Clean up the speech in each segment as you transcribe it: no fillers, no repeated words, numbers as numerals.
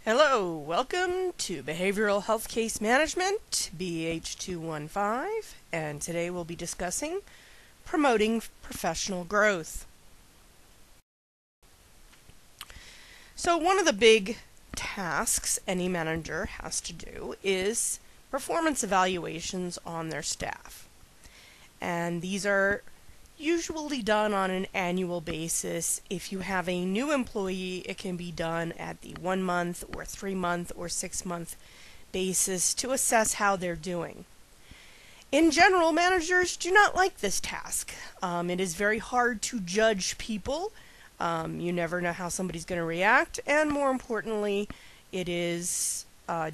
Hello, welcome to Behavioral Health Case Management, BH215, and today we'll be discussing promoting professional growth. So one of the big tasks any manager has to do is performance evaluations on their staff. And these are usually done on an annual basis. If you have a new employee, it can be done at the 1 month or 3 month or 6 month basis to assess how they're doing. In general, managers do not like this task. It is very hard to judge people. You never know how somebody's going to react, and more importantly, it is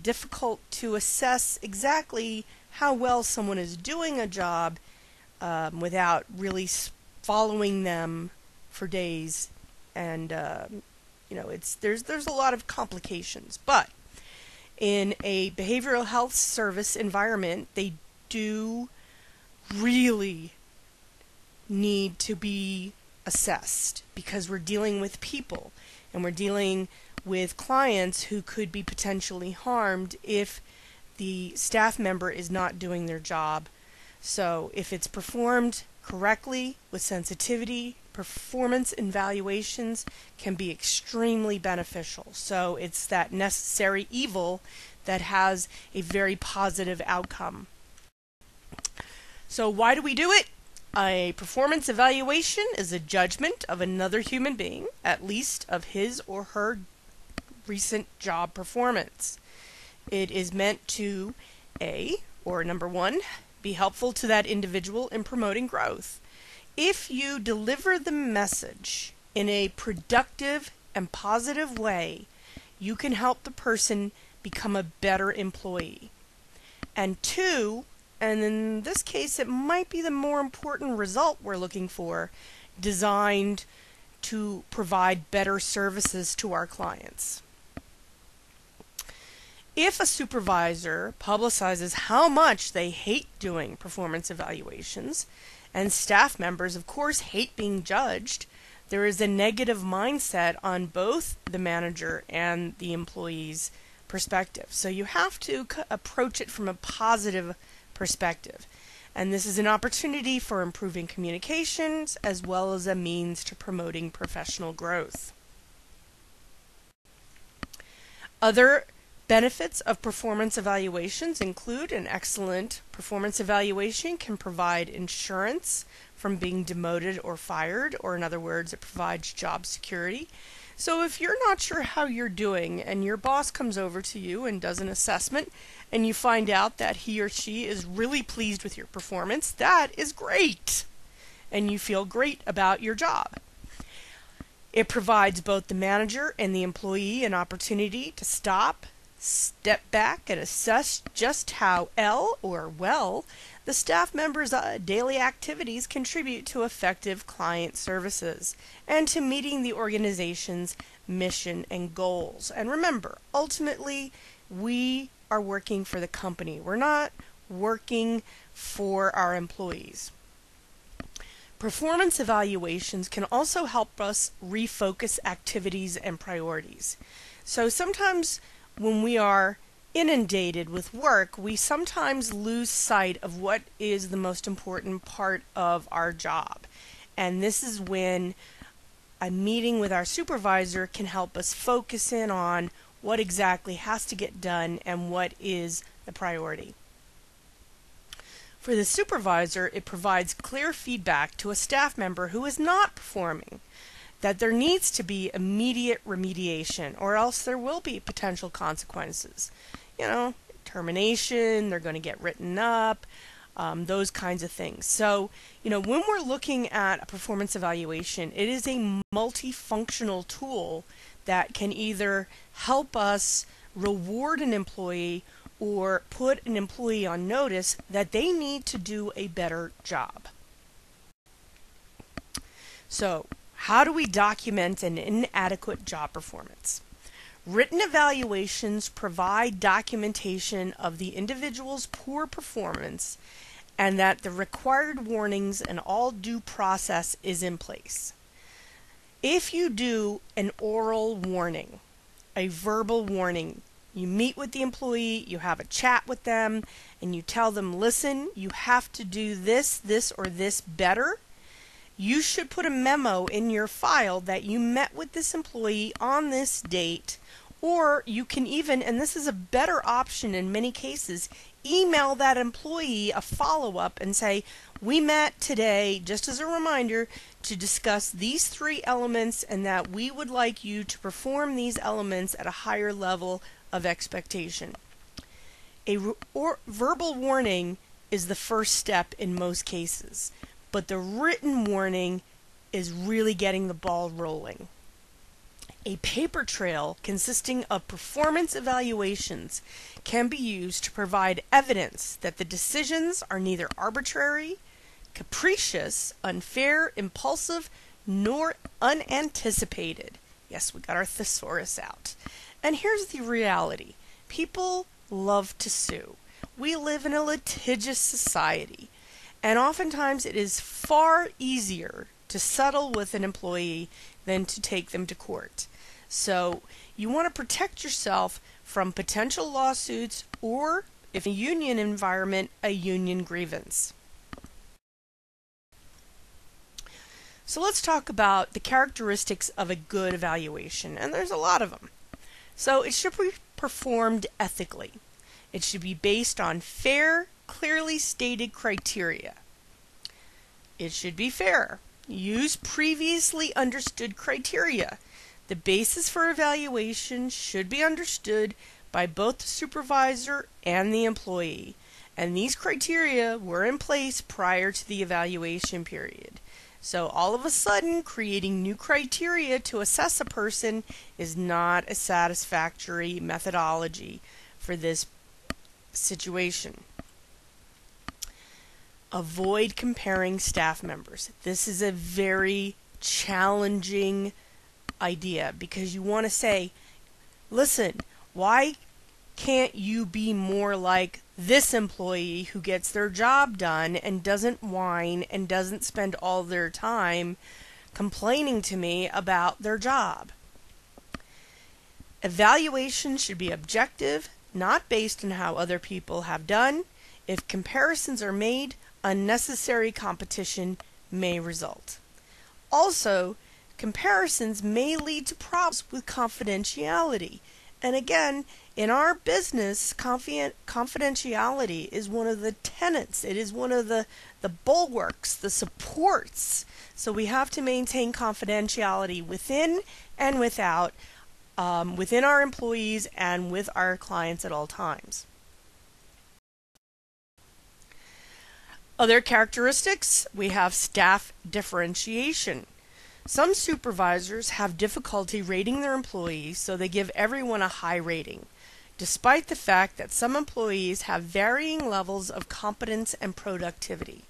difficult to assess exactly how well someone is doing a job without really following them for days, and there's a lot of complications. But in a behavioral health service environment, they do really need to be assessed because we're dealing with people and we're dealing with clients who could be potentially harmed if the staff member is not doing their job. So if it's performed correctly with sensitivity, performance evaluations can be extremely beneficial. So it's that necessary evil that has a very positive outcome. So why do we do it? A performance evaluation is a judgment of another human being, at least of his or her recent job performance. It is meant to number one, be helpful to that individual in promoting growth. If you deliver the message in a productive and positive way, you can help the person become a better employee. And two, and in this case it might be the more important result we're looking for, designed to provide better services to our clients. If a supervisor publicizes how much they hate doing performance evaluations, and staff members, of course, hate being judged, there is a negative mindset on both the manager and the employee's perspective. So you have to approach it from a positive perspective. And this is an opportunity for improving communications as well as a means to promoting professional growth. Other benefits of performance evaluations include an excellent performance evaluation can provide insurance from being demoted or fired, or in other words, it provides job security. So if you're not sure how you're doing and your boss comes over to you and does an assessment and you find out that he or she is really pleased with your performance, that is great! And you feel great about your job. It provides both the manager and the employee an opportunity to step back and assess just how well the staff members' daily activities contribute to effective client services and to meeting the organization's mission and goals. And remember, ultimately, we are working for the company. We're not working for our employees. Performance evaluations can also help us refocus activities and priorities. So sometimes when we are inundated with work, we sometimes lose sight of what is the most important part of our job. And this is when a meeting with our supervisor can help us focus in on what exactly has to get done and what is the priority. For the supervisor, it provides clear feedback to a staff member who is not performing, that there needs to be immediate remediation, or else there will be potential consequences. Termination, they're going to get written up, those kinds of things. So, when we're looking at a performance evaluation, it is a multifunctional tool that can either help us reward an employee or put an employee on notice that they need to do a better job. So, how do we document an inadequate job performance? Written evaluations provide documentation of the individual's poor performance and that the required warnings and all due process is in place. If you do an oral warning, a verbal warning. You meet with the employee, you have a chat with them, and you tell them, listen, you have to do this, or this better. You should put a memo in your file that you met with this employee on this date, or you can even, and this is a better option in many cases, email that employee a follow-up and say, we met today, just as a reminder, to discuss these 3 elements and that we would like you to perform these elements at a higher level of expectation. A verbal warning is the first step in most cases, but the written warning is really getting the ball rolling. A paper trail consisting of performance evaluations can be used to provide evidence that the decisions are neither arbitrary, capricious, unfair, impulsive, nor unanticipated. Yes, we got our thesaurus out. And here's the reality. People love to sue. We live in a litigious society, and oftentimes it is far easier to settle with an employee than to take them to court. So you want to protect yourself from potential lawsuits or, if a union environment, a union grievance. So let's talk about the characteristics of a good evaluation, and there's a lot of them. So it should be performed ethically. It should be based on fair, clearly stated criteria. It should be fair. Use previously understood criteria. The basis for evaluation should be understood by both the supervisor and the employee, and these criteria were in place prior to the evaluation period. So all of a sudden, creating new criteria to assess a person is not a satisfactory methodology for this situation. Avoid comparing staff members. This is a very challenging idea because you want to say, listen, why can't you be more like this employee who gets their job done and doesn't whine and doesn't spend all their time complaining to me about their job? Evaluation should be objective, not based on how other people have done. If comparisons are made, unnecessary competition may result. Also, comparisons may lead to problems with confidentiality. And again, in our business, confidentiality is one of the tenets. It is one of the bulwarks, the supports. So we have to maintain confidentiality within and without, within our employees and with our clients at all times. Other characteristics, we have staff differentiation. Some supervisors have difficulty rating their employees, so they give everyone a high rating, despite the fact that some employees have varying levels of competence and productivity.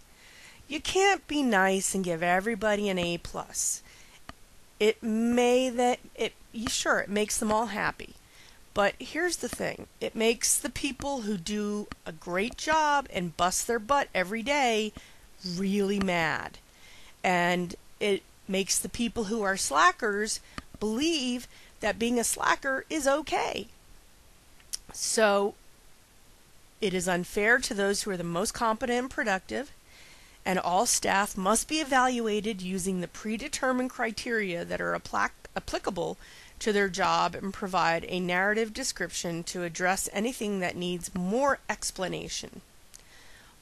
You can't be nice and give everybody an A+. It makes them all happy. But here's the thing, it makes the people who do a great job and bust their butt every day really mad. And it makes the people who are slackers believe that being a slacker is okay. So it is unfair to those who are the most competent and productive, and all staff must be evaluated using the predetermined criteria that are applicable to their job and provide a narrative description to address anything that needs more explanation.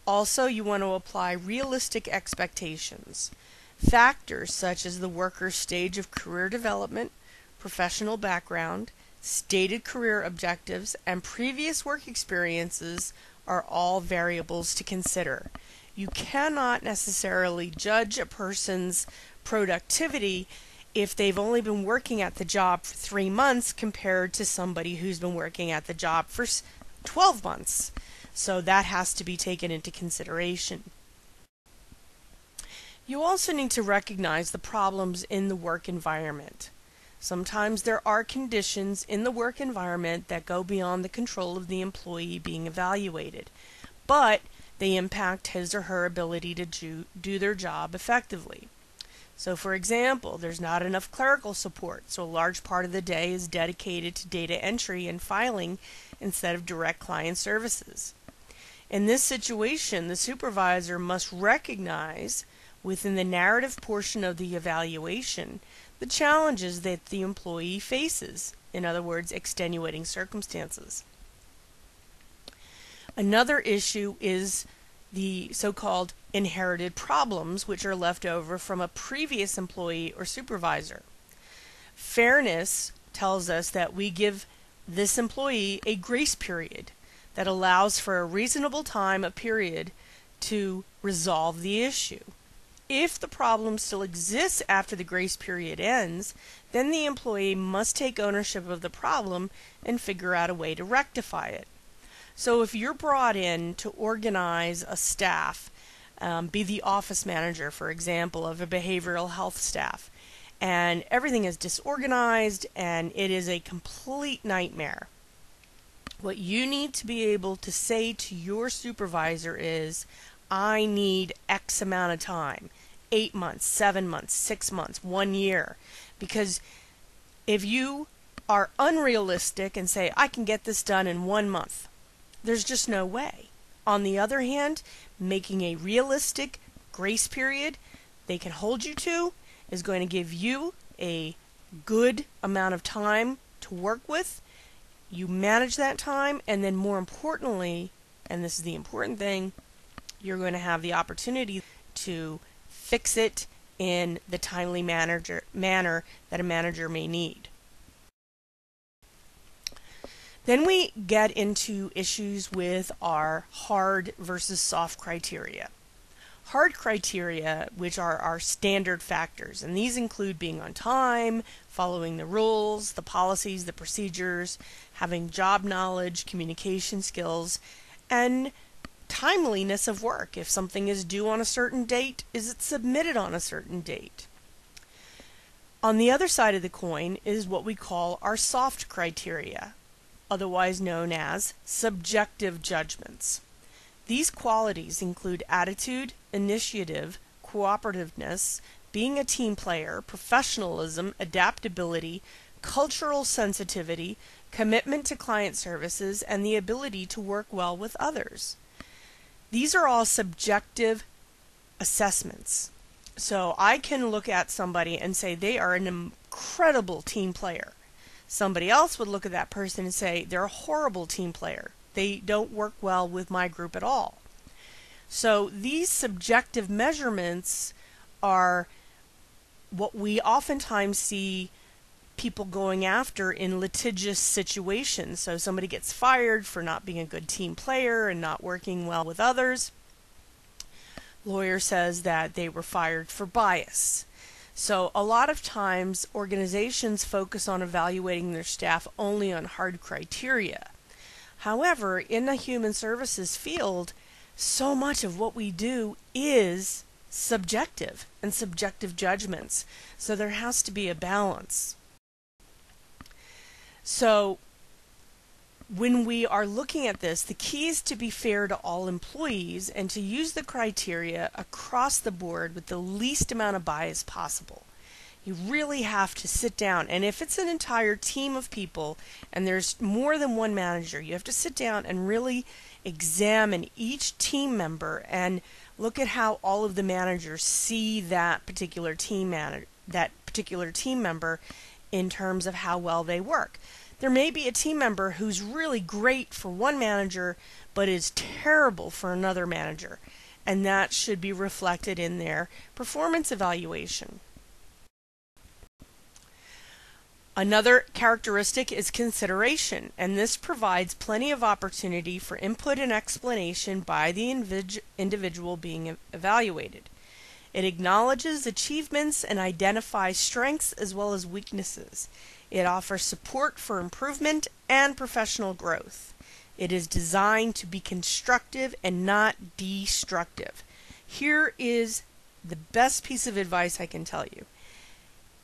Also, you want to apply realistic expectations. Factors such as the worker's stage of career development, professional background, stated career objectives, and previous work experiences are all variables to consider. You cannot necessarily judge a person's productivity if they've only been working at the job for 3 months compared to somebody who's been working at the job for 12 months. So that has to be taken into consideration. You also need to recognize the problems in the work environment. Sometimes there are conditions in the work environment that go beyond the control of the employee being evaluated, but they impact his or her ability to do their job effectively. So for example, there's not enough clerical support, so a large part of the day is dedicated to data entry and filing instead of direct client services. In this situation, the supervisor must recognize within the narrative portion of the evaluation the challenges that the employee faces, in other words, extenuating circumstances. Another issue is the so-called inherited problems which are left over from a previous employee or supervisor. Fairness tells us that we give this employee a grace period that allows for a reasonable time, a period, to resolve the issue. If the problem still exists after the grace period ends, then the employee must take ownership of the problem and figure out a way to rectify it. So if you're brought in to organize a staff, be the office manager, for example, of a behavioral health staff, and everything is disorganized and it is a complete nightmare, what you need to be able to say to your supervisor is, I need X amount of time, 8 months, 7 months, 6 months, 1 year. Because if you are unrealistic and say, I can get this done in 1 month, there's just no way. On the other hand, making a realistic grace period they can hold you to is going to give you a good amount of time to work with. You manage that time, and then more importantly, and this is the important thing, you're going to have the opportunity to fix it in the timely manner that a manager may need. Then we get into issues with our hard versus soft criteria. Hard criteria, which are our standard factors, and these include being on time, following the rules, the policies, the procedures, having job knowledge, communication skills, and timeliness of work. If something is due on a certain date, is it submitted on a certain date? On the other side of the coin is what we call our soft criteria, otherwise known as subjective judgments. These qualities include attitude, initiative, cooperativeness, being a team player, professionalism, adaptability, cultural sensitivity, commitment to client services, and the ability to work well with others. These are all subjective assessments. So I can look at somebody and say they are an incredible team player. Somebody else would look at that person and say they're a horrible team player. They don't work well with my group at all. So these subjective measurements are what we oftentimes see people going after in litigious situations. So somebody gets fired for not being a good team player and not working well with others. Lawyer says that they were fired for bias. So a lot of times organizations focus on evaluating their staff only on hard criteria. However, in the human services field, so much of what we do is subjective and subjective judgments. So there has to be a balance. So when we are looking at this, the key is to be fair to all employees and to use the criteria across the board with the least amount of bias possible. You really have to sit down, and if it's an entire team of people and there's more than one manager, you have to sit down and really examine each team member and look at how all of the managers see that particular team member in terms of how well they work. There may be a team member who's really great for one manager but is terrible for another manager, and that should be reflected in their performance evaluation. Another characteristic is consideration, and this provides plenty of opportunity for input and explanation by the individual being evaluated. It acknowledges achievements and identifies strengths as well as weaknesses. It offers support for improvement and professional growth. It is designed to be constructive and not destructive. Here is the best piece of advice I can tell you.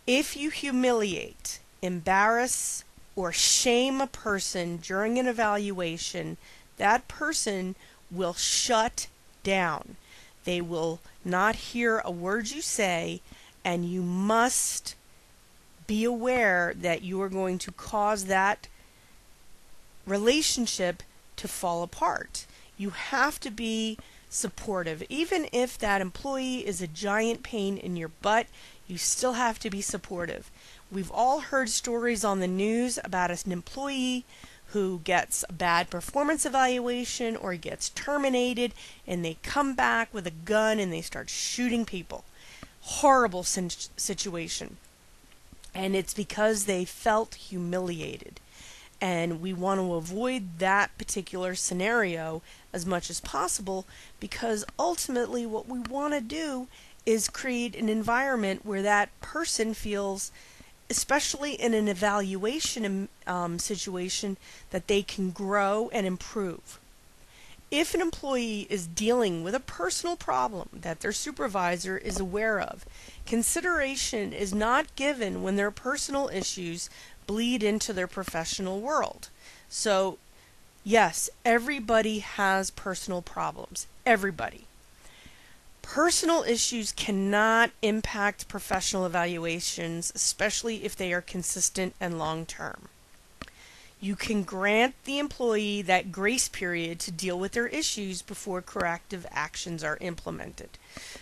If you humiliate, embarrass, or shame a person during an evaluation, that person will shut down. They will not hear a word you say, and you must be aware that you are going to cause that relationship to fall apart. You have to be supportive. Even if that employee is a giant pain in your butt, you still have to be supportive. We've all heard stories on the news about an employee who gets a bad performance evaluation or gets terminated, and they come back with a gun and they start shooting people. Horrible situation. And it's because they felt humiliated. And we want to avoid that particular scenario as much as possible, because ultimately what we want to do is create an environment where that person feels, especially in an evaluation situation, that they can grow and improve. If an employee is dealing with a personal problem that their supervisor is aware of, consideration is not given when their personal issues bleed into their professional world. So, yes, everybody has personal problems. Everybody. Personal issues cannot impact professional evaluations, especially if they are consistent and long-term. You can grant the employee that grace period to deal with their issues before corrective actions are implemented.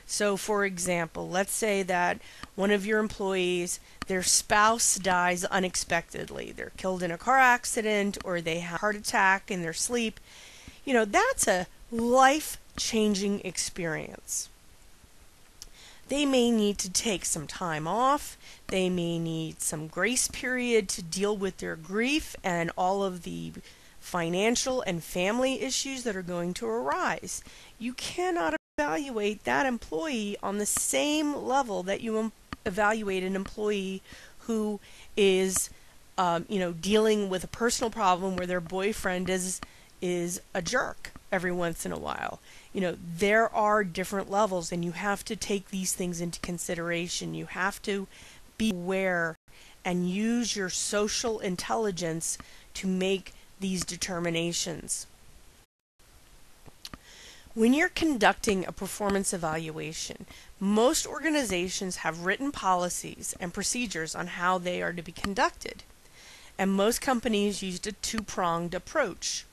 So, for example, let's say that one of your employees, their spouse dies unexpectedly. They're killed in a car accident, or they have a heart attack in their sleep. That's a life-changing experience. They may need to take some time off. They may need some grace period to deal with their grief and all of the financial and family issues that are going to arise. You cannot evaluate that employee on the same level that you evaluate an employee who is dealing with a personal problem where their boyfriend is a jerk every once in a while. There are different levels, and you have to take these things into consideration. You have to be aware and use your social intelligence to make these determinations. When you're conducting a performance evaluation, most organizations have written policies and procedures on how they are to be conducted, and most companies used a two-pronged approach.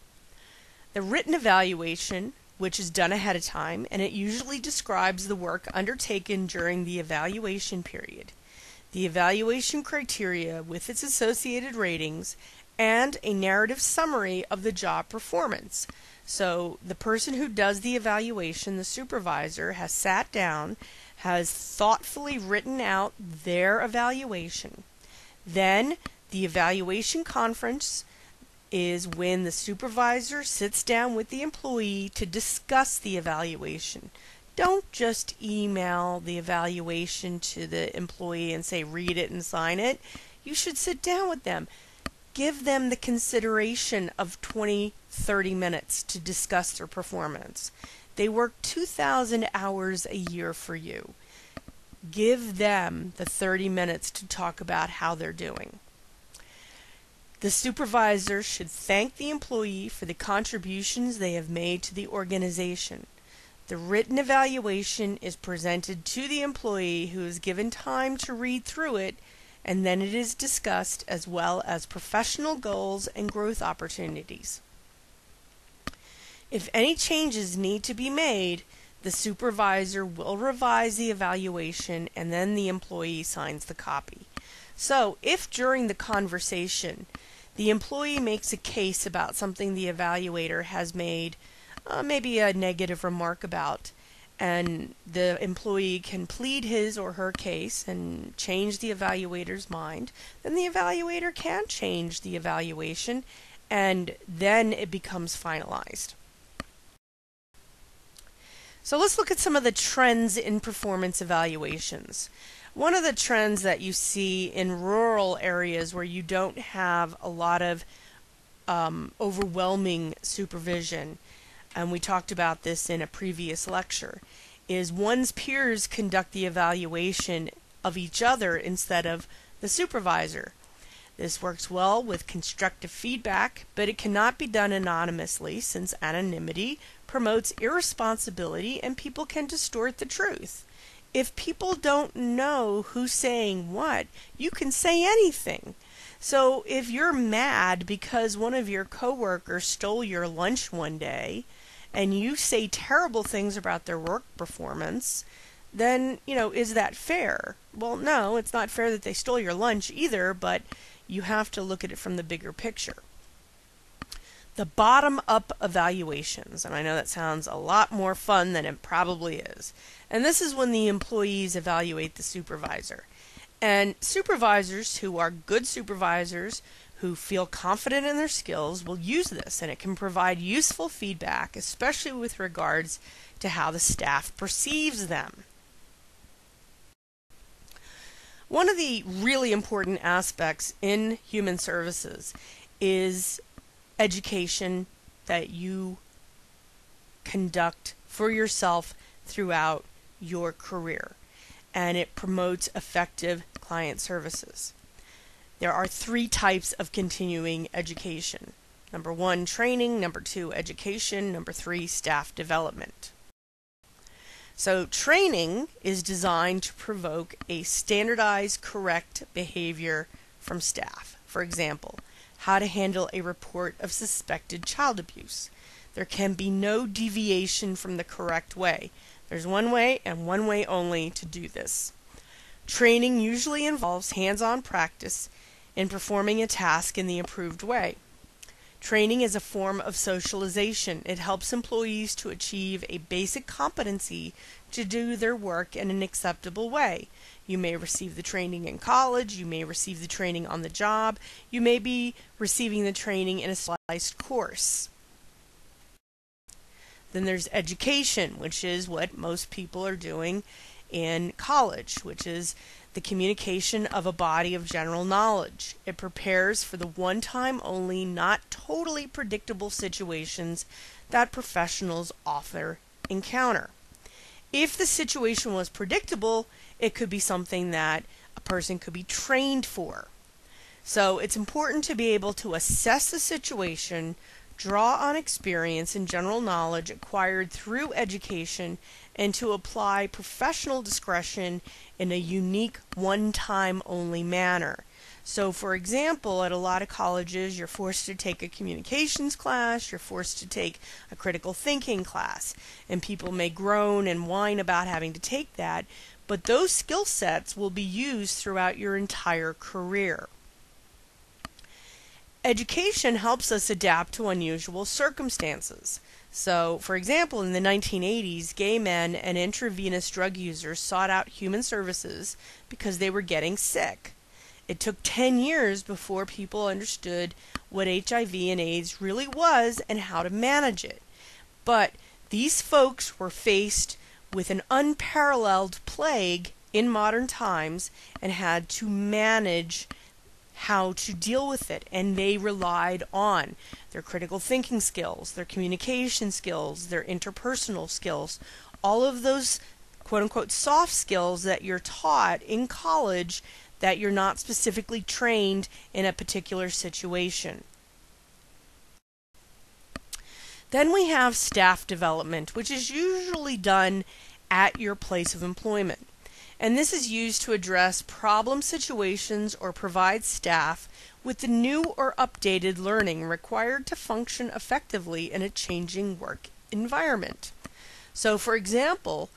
The written evaluation, which is done ahead of time, and it usually describes the work undertaken during the evaluation period, the evaluation criteria with its associated ratings, and a narrative summary of the job performance. So the person who does the evaluation, the supervisor, has sat down, has thoughtfully written out their evaluation. Then the evaluation conference is when the supervisor sits down with the employee to discuss the evaluation. Don't just email the evaluation to the employee and say, read it and sign it. You should sit down with them. Give them the consideration of 20-30 minutes to discuss their performance. They work 2,000 hours a year for you. Give them the 30 minutes to talk about how they're doing. The supervisor should thank the employee for the contributions they have made to the organization. The written evaluation is presented to the employee, who is given time to read through it, and then it is discussed, as well as professional goals and growth opportunities. If any changes need to be made, the supervisor will revise the evaluation, and then the employee signs the copy. So, if during the conversation the employee makes a case about something the evaluator has made maybe a negative remark about, and the employee can plead his or her case and change the evaluator's mind, then the evaluator can change the evaluation, and then it becomes finalized. So let's look at some of the trends in performance evaluations. One of the trends that you see in rural areas where you don't have a lot of overwhelming supervision, and we talked about this in a previous lecture, is one's peers conduct the evaluation of each other instead of the supervisor. This works well with constructive feedback, but it cannot be done anonymously, since anonymity promotes irresponsibility and people can distort the truth. if people don't know who's saying what, you can say anything. So if you're mad because one of your coworkers stole your lunch one day and you say terrible things about their work performance, then, is that fair? Well, no, it's not fair that they stole your lunch either, but you have to look at it from the bigger picture. The bottom-up evaluations, and I know that sounds a lot more fun than it probably is. And this is when the employees evaluate the supervisor. And supervisors who are good supervisors, who feel confident in their skills, will use this, and it can provide useful feedback, especially with regards to how the staff perceives them. One of the really important aspects in human services is education that you conduct for yourself throughout your career, and it promotes effective client services. There are 3 types of continuing education. Number 1, training. Number 2, education. Number 3, staff development. So training is designed to provoke a standardized, correct behavior from staff. For example, how to handle a report of suspected child abuse. There can be no deviation from the correct way. There's one way and one way only to do this. Training usually involves hands-on practice in performing a task in the approved way. Training is a form of socialization. It helps employees to achieve a basic competency to do their work in an acceptable way. You may receive the training in college, you may receive the training on the job, you may be receiving the training in a specialized course. Then there's education, which is what most people are doing in college, which is the communication of a body of general knowledge. It prepares for the one-time only, not totally predictable situations that professionals often encounter. If the situation was predictable, it could be something that a person could be trained for. So it's important to be able to assess the situation, draw on experience and general knowledge acquired through education, and to apply professional discretion in a unique, one-time only manner. So for example, at a lot of colleges, you're forced to take a communications class, you're forced to take a critical thinking class, and people may groan and whine about having to take that, but those skill sets will be used throughout your entire career. Education helps us adapt to unusual circumstances. So, for example, in the 1980s, gay men and intravenous drug users sought out human services because they were getting sick. It took 10 years before people understood what HIV and AIDS really was and how to manage it. But these folks were faced with an unparalleled plague in modern times and had to manage how to deal with it, and they relied on their critical thinking skills, their communication skills, their interpersonal skills, all of those quote-unquote soft skills that you're taught in college that you're not specifically trained in a particular situation. Then we have staff development, which is usually done at your place of employment. And this is used to address problem situations or provide staff with the new or updated learning required to function effectively in a changing work environment. So, for example,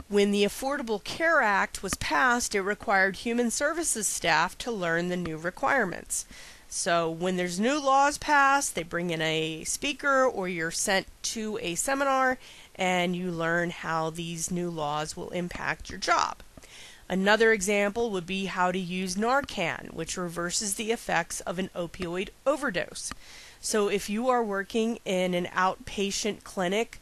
when the Affordable Care Act was passed, it required human services staff to learn the new requirements. So when there's new laws passed, they bring in a speaker or you're sent to a seminar and you learn how these new laws will impact your job. Another example would be how to use Narcan, which reverses the effects of an opioid overdose. So if you are working in an outpatient clinic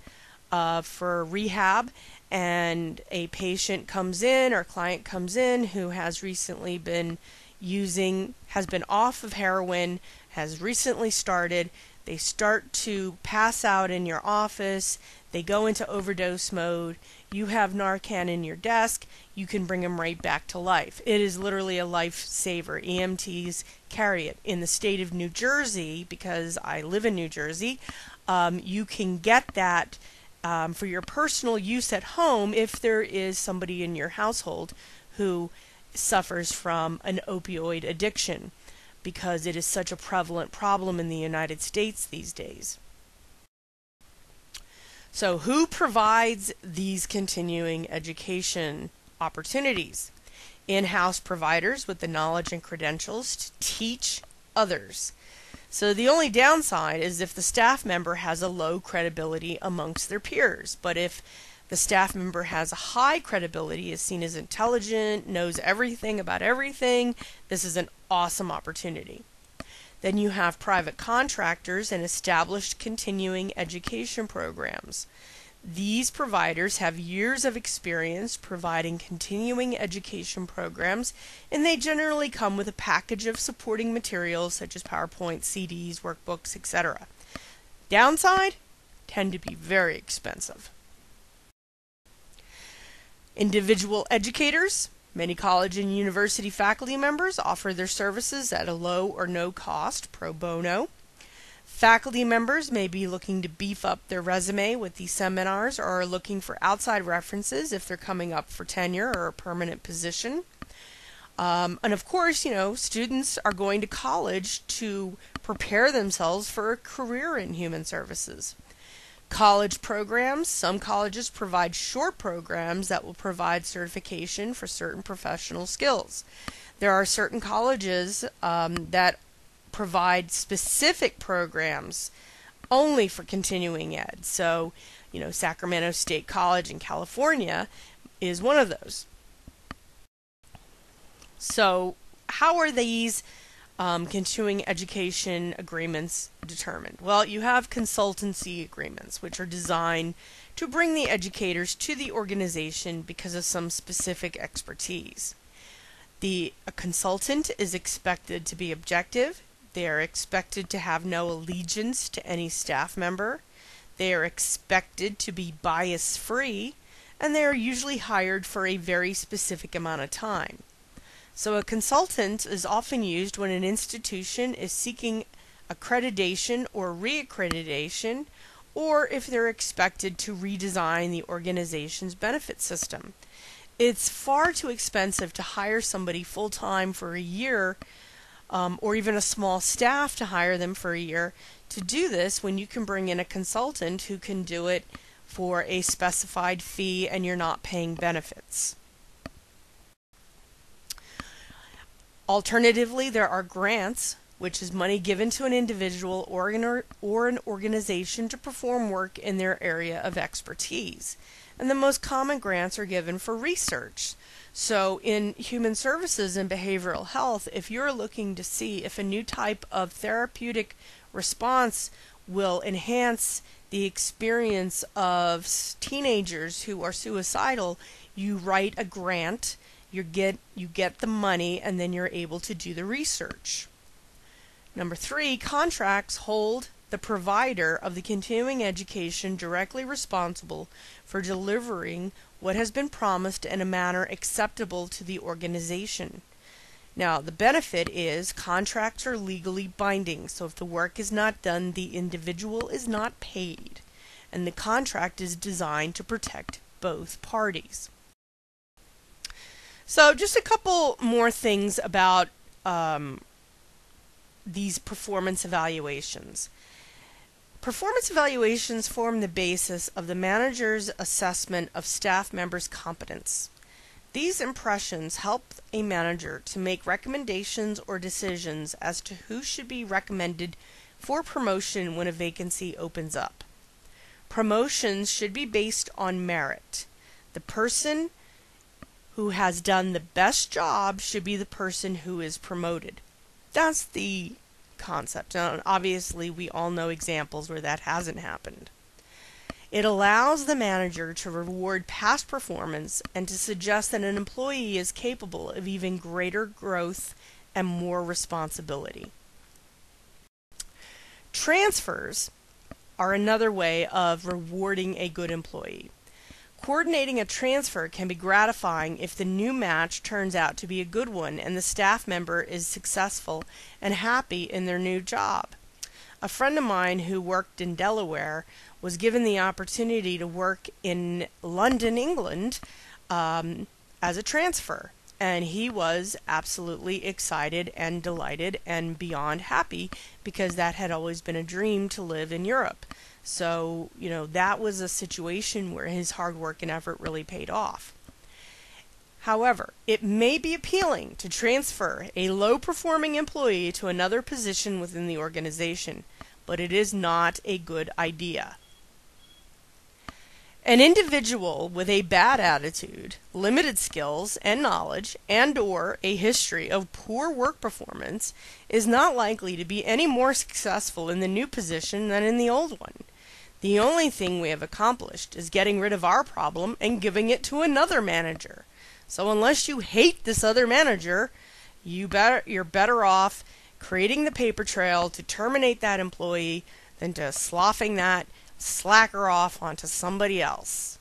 for rehab and a patient comes in or client comes in who has recently been has been off of heroin, has recently started, they start to pass out in your office, they go into overdose mode, you have Narcan in your desk, you can bring them right back to life. It is literally a lifesaver. EMTs carry it. In the state of New Jersey, because I live in New Jersey, you can get that for your personal use at home if there is somebody in your household who suffers from an opioid addiction, because it is such a prevalent problem in the United States these days. So who provides these continuing education opportunities? In-house providers with the knowledge and credentials to teach others. So the only downside is if the staff member has a low credibility amongst their peers. But if the staff member has a high credibility, is seen as intelligent, knows everything about everything, this is an awesome opportunity. Then you have private contractors and established continuing education programs. These providers have years of experience providing continuing education programs, and they generally come with a package of supporting materials such as PowerPoint, CDs, workbooks, etc. Downside? Tend to be very expensive. Individual educators. Many college and university faculty members offer their services at a low or no cost, pro bono. Faculty members may be looking to beef up their resume with these seminars, or are looking for outside references if they're coming up for tenure or a permanent position. And of course, students are going to college to prepare themselves for a career in human services. College programs. Some colleges provide short programs that will provide certification for certain professional skills. There are certain colleges that provide specific programs only for continuing ed. So, Sacramento State College in California is one of those. So, how are these continuing education agreements determined? Well, you have consultancy agreements, which are designed to bring the educators to the organization because of some specific expertise. A consultant is expected to be objective. They are expected to have no allegiance to any staff member. They are expected to be bias-free, and they are usually hired for a very specific amount of time. So a consultant is often used when an institution is seeking accreditation or reaccreditation, or if they're expected to redesign the organization's benefit system. It's far too expensive to hire somebody full-time for a year, or even a small staff to hire them for a year to do this, when you can bring in a consultant who can do it for a specified fee and you're not paying benefits. Alternatively, there are grants, which is money given to an individual or an organization to perform work in their area of expertise. And the most common grants are given for research. So in human services and behavioral health, if you're looking to see if a new type of therapeutic response will enhance the experience of teenagers who are suicidal, you write a grant. You get the money, and then you're able to do the research. Number 3, contracts hold the provider of the continuing education directly responsible for delivering what has been promised in a manner acceptable to the organization. Now, the benefit is contracts are legally binding, so if the work is not done, the individual is not paid, and the contract is designed to protect both parties. So just a couple more things about these performance evaluations. Performance evaluations form the basis of the manager's assessment of staff members' competence. These impressions help a manager to make recommendations or decisions as to who should be recommended for promotion when a vacancy opens up. Promotions should be based on merit. The person who has done the best job should be the person who is promoted. That's the concept. Now, obviously, we all know examples where that hasn't happened. It allows the manager to reward past performance and to suggest that an employee is capable of even greater growth and more responsibility. Transfers are another way of rewarding a good employee. Coordinating a transfer can be gratifying if the new match turns out to be a good one and the staff member is successful and happy in their new job. a friend of mine who worked in Delaware was given the opportunity to work in London, England, as a transfer. And he was absolutely excited and delighted and beyond happy because that had always been a dream to live in Europe. So, that was a situation where his hard work and effort really paid off. However, it may be appealing to transfer a low-performing employee to another position within the organization, but it is not a good idea. An individual with a bad attitude, limited skills and knowledge, and/or a history of poor work performance is not likely to be any more successful in the new position than in the old one. The only thing we have accomplished is getting rid of our problem and giving it to another manager. So unless you hate this other manager, you're better off creating the paper trail to terminate that employee than to sloughing that slacker off onto somebody else.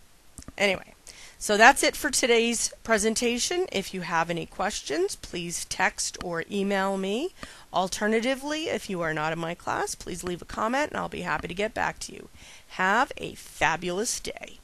Anyway, so that's it for today's presentation. If you have any questions, please text or email me. Alternatively, if you are not in my class, please leave a comment and I'll be happy to get back to you. Have a fabulous day.